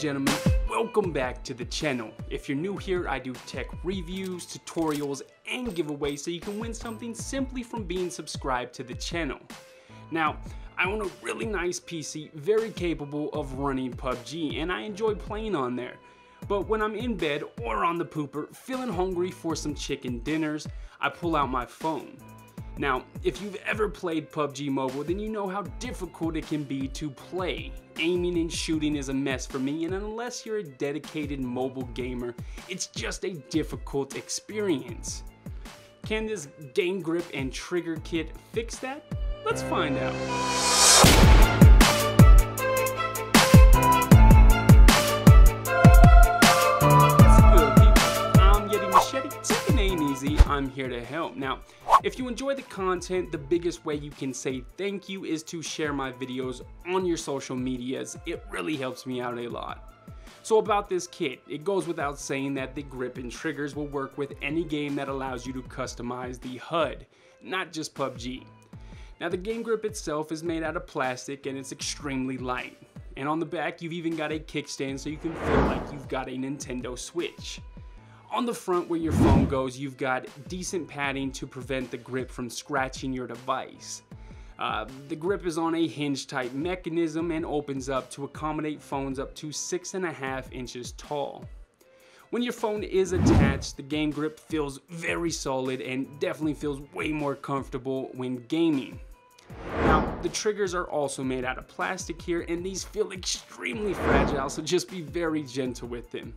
gentlemen, welcome back to the channel. If you're new here, I do tech reviews, tutorials, and giveaways so you can win something simply from being subscribed to the channel. Now, I own a really nice PC, very capable of running PUBG, and I enjoy playing on there. But when I'm in bed or on the pooper, feeling hungry for some chicken dinners, I pull out my phone. Now, if you've ever played PUBG Mobile, then you know how difficult it can be to play. Aiming and shooting is a mess for me, and unless you're a dedicated mobile gamer, it's just a difficult experience. Can this game grip and trigger kit fix that? Let's find out. Yeti Machete, taking it ain't easy, I'm here to help. Now, if you enjoy the content, the biggest way you can say thank you is to share my videos on your social medias. It really helps me out a lot. So about this kit, it goes without saying that the grip and triggers will work with any game that allows you to customize the HUD, not just PUBG. Now the game grip itself is made out of plastic and it's extremely light. And on the back, you've even got a kickstand so you can feel like you've got a Nintendo Switch. On the front where your phone goes, you've got decent padding to prevent the grip from scratching your device. The grip is on a hinge type mechanism and opens up to accommodate phones up to 6.5 inches tall. When your phone is attached, the game grip feels very solid and definitely feels way more comfortable when gaming. Now, the triggers are also made out of plastic here, and these feel extremely fragile, so just be very gentle with them.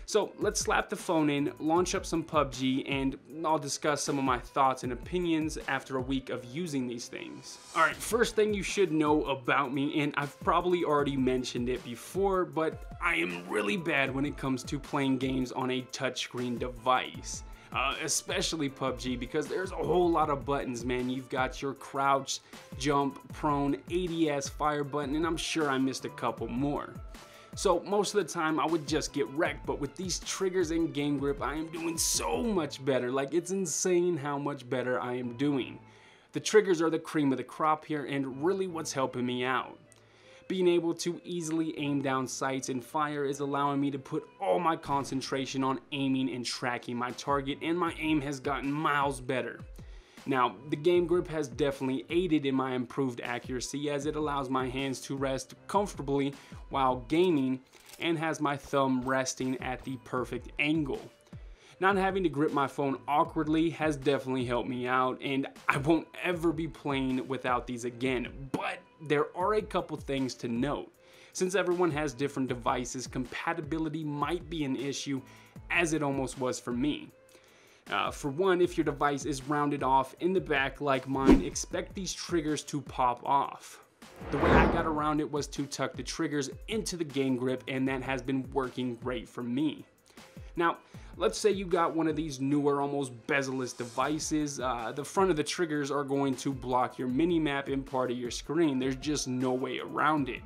So let's slap the phone in, launch up some PUBG, and I'll discuss some of my thoughts and opinions after a week of using these things. Alright, first thing you should know about me, and I've probably already mentioned it before, but I am really bad when it comes to playing games on a touchscreen device. Especially PUBG, because there's a whole lot of buttons, man. You've got your crouch, jump, prone, ADS, fire button, and I'm sure I missed a couple more. So most of the time I would just get wrecked, but with these triggers and game grip, I am doing so much better. Like, it's insane how much better I am doing. The triggers are the cream of the crop here and really what's helping me out. Being able to easily aim down sights and fire is allowing me to put all my concentration on aiming and tracking my target, and my aim has gotten miles better. Now, the game grip has definitely aided in my improved accuracy as it allows my hands to rest comfortably while gaming and has my thumb resting at the perfect angle. Not having to grip my phone awkwardly has definitely helped me out, and I won't ever be playing without these again. But there are a couple things to note. Since everyone has different devices, compatibility might be an issue, as it almost was for me. For one, if your device is rounded off in the back like mine, expect these triggers to pop off. The way I got around it was to tuck the triggers into the game grip, and that has been working great for me. Now, let's say you got one of these newer, almost bezel-less devices. The front of the triggers are going to block your mini-map and part of your screen. There's just no way around it.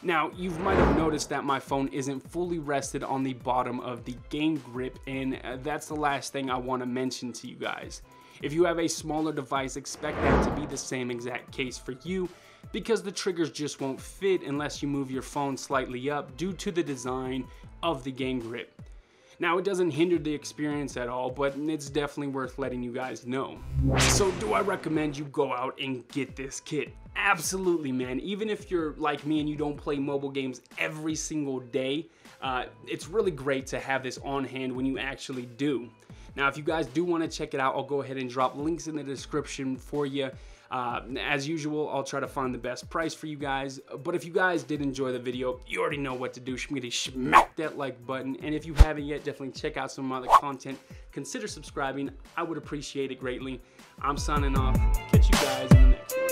Now, you might have noticed that my phone isn't fully rested on the bottom of the game grip, and that's the last thing I want to mention to you guys. If you have a smaller device, expect that to be the same exact case for you, because the triggers just won't fit unless you move your phone slightly up due to the design of the game grip. Now, it doesn't hinder the experience at all, but it's definitely worth letting you guys know. So do I recommend you go out and get this kit? Absolutely, man. Even if you're like me and you don't play mobile games every single day, it's really great to have this on hand when you actually do. Now, if you guys do want to check it out, I'll go ahead and drop links in the description for you. As usual, I'll try to find the best price for you guys. But if you guys did enjoy the video, you already know what to do. Smack that like button. And if you haven't yet, definitely check out some other content. Consider subscribing. I would appreciate it greatly. I'm signing off. Catch you guys in the next one.